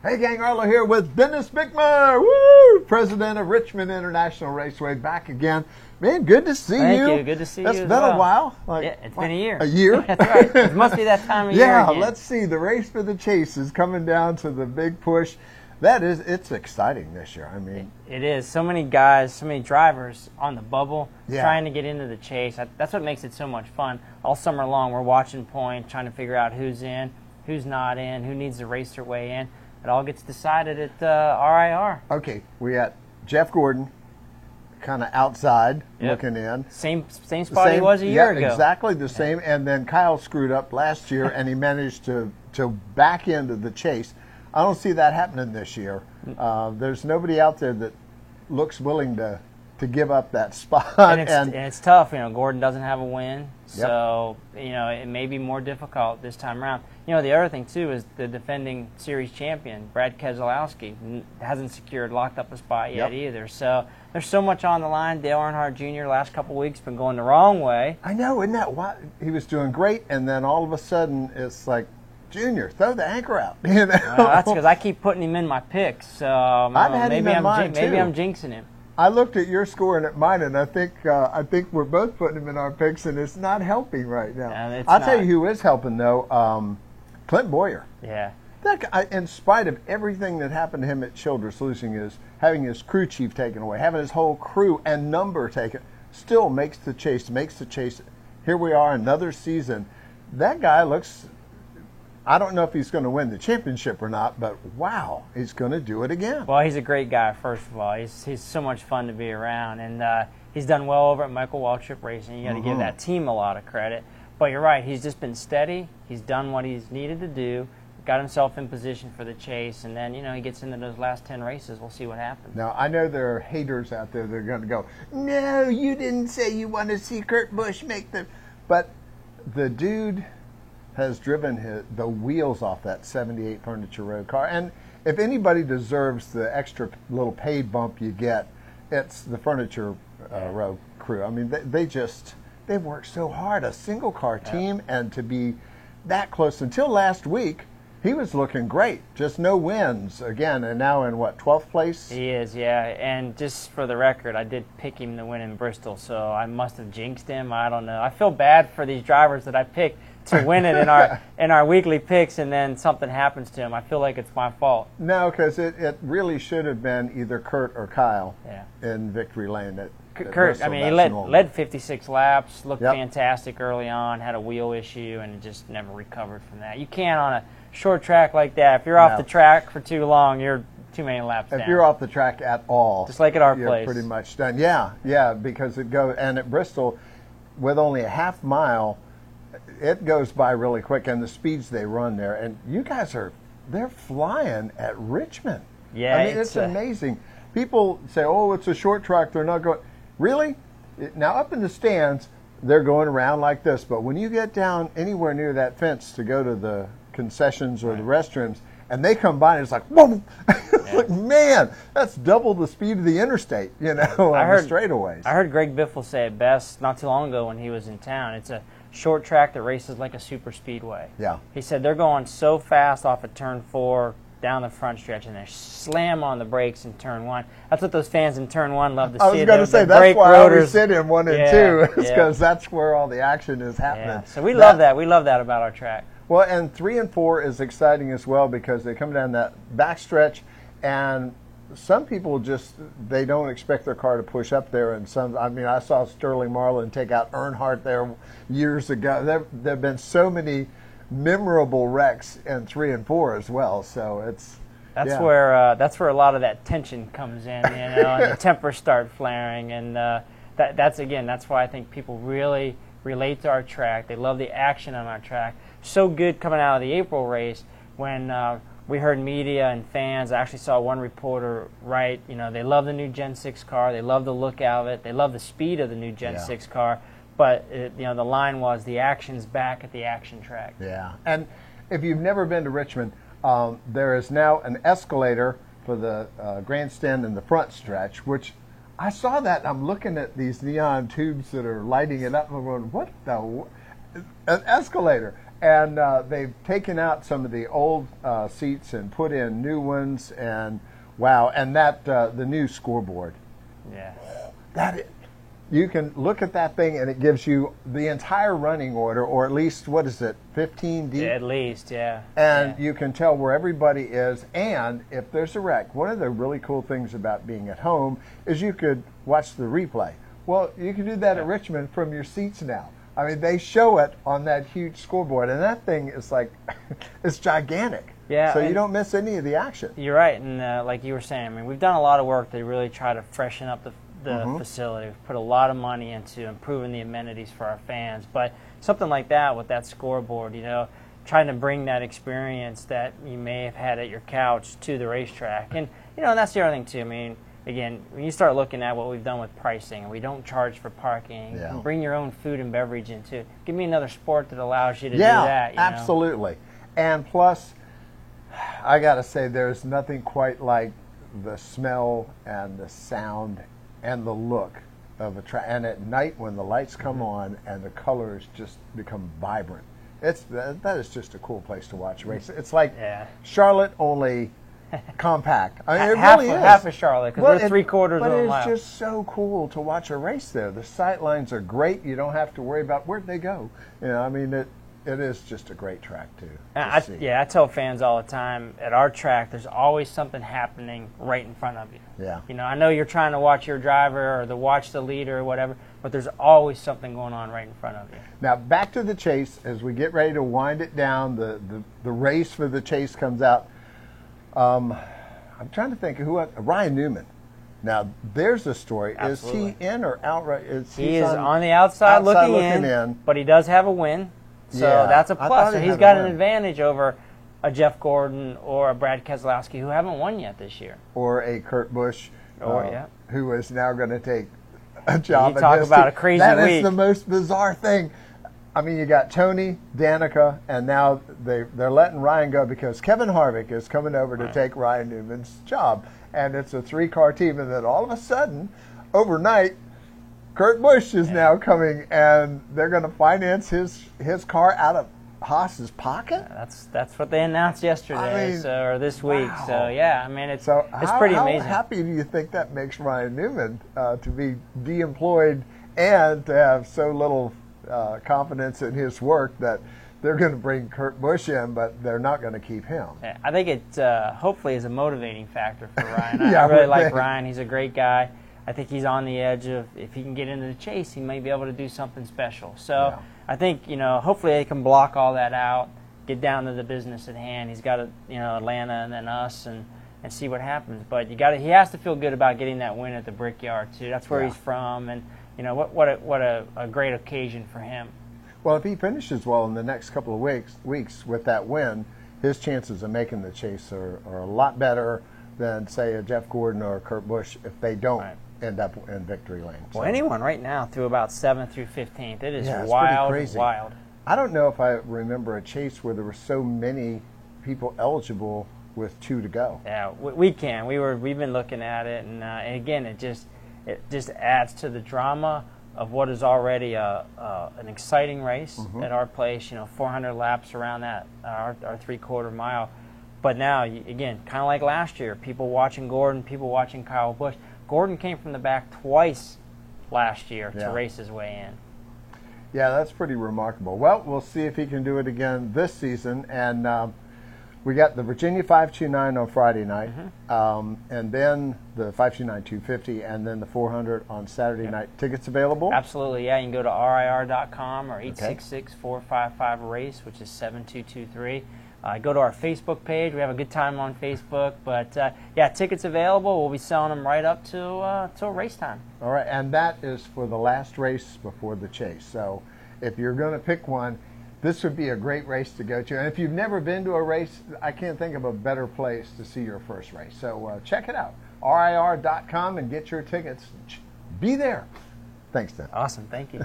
Hey gang, Arlo here with Dennis Bickmer, woo! President of Richmond International Raceway, back again. Man, good to see you. Thank you. Good to see you. It's been a while. Yeah, it's been a year. A year? That's right. It must be that time of year Yeah, again. let's see. The race for the chase is coming down to the big push. It's exciting this year. I mean, it is. So many guys, so many drivers on the bubble Yeah. trying to get into the chase. That's what makes it so much fun. All summer long, we're watching point, trying to figure out who's in, who's not in, who needs to race their way in. It all gets decided at RIR. okay, we got Jeff Gordon kind of outside Yep. looking in. Same spot he was a year ago. Exactly the same. And then Kyle screwed up last year, and he managed to back into the chase. I don't see that happening this year. There's nobody out there that looks willing to give up that spot. And it's tough. Gordon doesn't have a win, so it may be more difficult this time around. The other thing too is the defending series champion Brad Keselowski hasn't locked up a spot yet either. So there's so much on the line. Dale Earnhardt Jr. last couple of weeks been going the wrong way. I know, isn't that why he was doing great, and then all of a sudden it's like, Junior, throw the anchor out. That's because I keep putting him in my picks. So I've had him in mine maybe too. I'm jinxing him. I looked at your score and at mine, and I think we're both putting him in our picks, and it's not helping right now. No, I'll tell you who is helping though, Clint Boyer. Yeah. That guy, in spite of everything that happened to him at Childress, having his crew chief taken away, having his whole crew and number taken, still makes the chase. Here we are, another season. That guy looks. I don't know if he's going to win the championship or not, but wow, he's going to do it again. Well, he's a great guy, first of all. He's so much fun to be around, and he's done well over at Michael Waltrip Racing. You got to give that team a lot of credit. But you're right, he's just been steady. He's done what he's needed to do, got himself in position for the chase, and then, he gets into those last 10 races. We'll see what happens. Now, I know there are haters out there that are going to go, no, you didn't say you want to see Kurt Busch make the... But the dude has driven the wheels off that 78 Furniture Row car. And if anybody deserves the extra little pay bump you get, it's the Furniture Row crew. I mean, they've worked so hard, a single car team, and to be that close. Until last week, he was looking great. Just no wins again, and now in what, 12th place? He is, yeah. And just for the record, I did pick him to win in Bristol, so I must have jinxed him. I don't know. I feel bad for these drivers that I picked to win it in our weekly picks, and then something happens to him. I feel like it's my fault. No, because it really should have been either Kurt or Kyle in victory lane. Kurt, he led 56 laps, looked fantastic early on, had a wheel issue, and just never recovered from that. You can't on a short track like that. If you're off the track for too long, you're too many laps down. If you're off the track at all, just like at our you're place, pretty much done. Yeah, because it goes, and at Bristol, with only a half mile, it goes by really quick, and the speeds they run there, and you guys they're flying at Richmond. Yeah, I mean, it's amazing. People say, oh, it's a short track, they're not going. Really? Now, up in the stands, they're going around like this, but when you get down anywhere near that fence to go to the concessions or the restrooms, and they come by, and it's like, whoa! It's like, man, that's double the speed of the interstate, on the straightaways. I heard Greg Biffle say it best not too long ago when he was in town. It's a short track that races like a super speedway. Yeah. He said they're going so fast off of turn 4 down the front stretch, and they slam on the brakes in turn 1. That's what those fans in turn 1 love to see. I was going to say, that's why I always sit in 1 and 2, because that's where all the action is happening. Yeah. So we love that. We love that about our track. Well, and 3 and 4 is exciting as well, because they come down that backstretch, and some people they don't expect their car to push up there. And I saw Sterling Marlin take out Earnhardt there years ago. There have been so many memorable wrecks in 3 and 4 as well. So that's where a lot of that tension comes in, and the tempers start flaring, and that's why I think people really relate to our track. They love the action on our track. So good coming out of the April race when we heard media and fans. I actually saw one reporter write, they love the new Gen 6 car, they love the look of it, they love the speed of the new Gen 6 car, but the line was the action's back at the action track. Yeah, and if you've never been to Richmond, there is now an escalator for the grandstand in the front stretch, which I saw that, and I'm looking at these neon tubes that are lighting it up, and I'm going, what the... An escalator. And they've taken out some of the old seats and put in new ones, and wow! And that the new scoreboard. Yeah. That you can look at that thing, and it gives you the entire running order, or at least what is it, 15 deep? At least, yeah. And yeah. you can tell where everybody is, and if there's a wreck. One of the really cool things about being at home is you could watch the replay. Well, you can do that at Richmond from your seats now. I mean, they show it on that huge scoreboard, and that thing is like, it's gigantic. Yeah, so you don't miss any of the action. You're right, and like you were saying, I mean, we've done a lot of work to really try to freshen up the facility. We've put a lot of money into improving the amenities for our fans, but something like that with that scoreboard, you know, trying to bring that experience that you may have had at your couch to the racetrack. And, you know, and that's the other thing, too. I mean, again, when you start looking at what we've done with pricing, and we don't charge for parking, you can bring your own food and beverage into. Give me another sport that allows you to do that. You know? Absolutely. And plus, I got to say, there's nothing quite like the smell and the sound and the look of a track. And at night when the lights come on and the colors just become vibrant, that is just a cool place to watch a race. It's like Charlotte, only compact. I mean, it really is. Half of Charlotte, because we're 3/4 of a mile. But it's just so cool to watch a race there. The sight lines are great. You don't have to worry about where'd they go. You know, I mean, it is just a great track to see. I tell fans all the time, at our track, there's always something happening right in front of you. Yeah. You know, I know you're trying to watch your driver or watch the leader or whatever, but there's always something going on right in front of you. Now, back to the chase. As we get ready to wind it down, the race for the chase comes out. I'm trying to think Ryan Newman. Now, there's a story. Absolutely. Is he in or out? He is on the outside looking in, but he does have a win. So that's a plus. So he's got an advantage over a Jeff Gordon or a Brad Keselowski who haven't won yet this year. Or a Kurt Busch, who is now going to take a job. You talk about a crazy week. That is the most bizarre thing. I mean, you got Tony, Danica, and now they're letting Ryan go because Kevin Harvick is coming over to take Ryan Newman's job. And it's a 3-car team. And then all of a sudden, overnight, Kurt Busch is now coming, and they're going to finance his car out of Haas's pocket. That's what they announced yesterday, or this week. Wow. So I mean, it's pretty amazing. How happy do you think that makes Ryan Newman to be de-employed and to have so little confidence in his work that they're going to bring Kurt Busch in, but they're not going to keep him? Yeah, I think it hopefully is a motivating factor for Ryan. I really like Ryan. He's a great guy. I think he's on the edge of, if he can get into the chase, he may be able to do something special. So I think, hopefully they can block all that out, get down to the business at hand. He's got Atlanta and then us and see what happens. But he has to feel good about getting that win at the Brickyard too. That's where he's from, and what a great occasion for him. Well, if he finishes well in the next couple of weeks with that win, his chances of making the chase are a lot better than, say, a Jeff Gordon or a Kurt Busch if they don't end up in victory lane. Well, anyone right now through about 7th through 15th, it is wild. I don't know if I remember a chase where there were so many people eligible with 2 to go. Yeah, we can. We've been looking at it, and again, it just adds to the drama of what is already an exciting race at our place. 400 laps around that our 3/4 mile. But now, again, kind of like last year, people watching Gordon, people watching Kyle Busch. Gordon came from the back twice last year to race his way in. Yeah, that's pretty remarkable. Well, we'll see if he can do it again this season. And we got the Virginia 529 on Friday night, and then the 529 250, and then the 400 on Saturday night. Tickets available? Absolutely, yeah. You can go to RIR.com or 866-455-RACE, which is 7223. Go to our Facebook page. We have a good time on Facebook. But, tickets available. We'll be selling them right up till race time. All right, and that is for the last race before the chase. So if you're going to pick one, this would be a great race to go to. And if you've never been to a race, I can't think of a better place to see your first race. So check it out, RIR.com, and get your tickets. Be there. Thanks, Tim. Awesome. Thank you.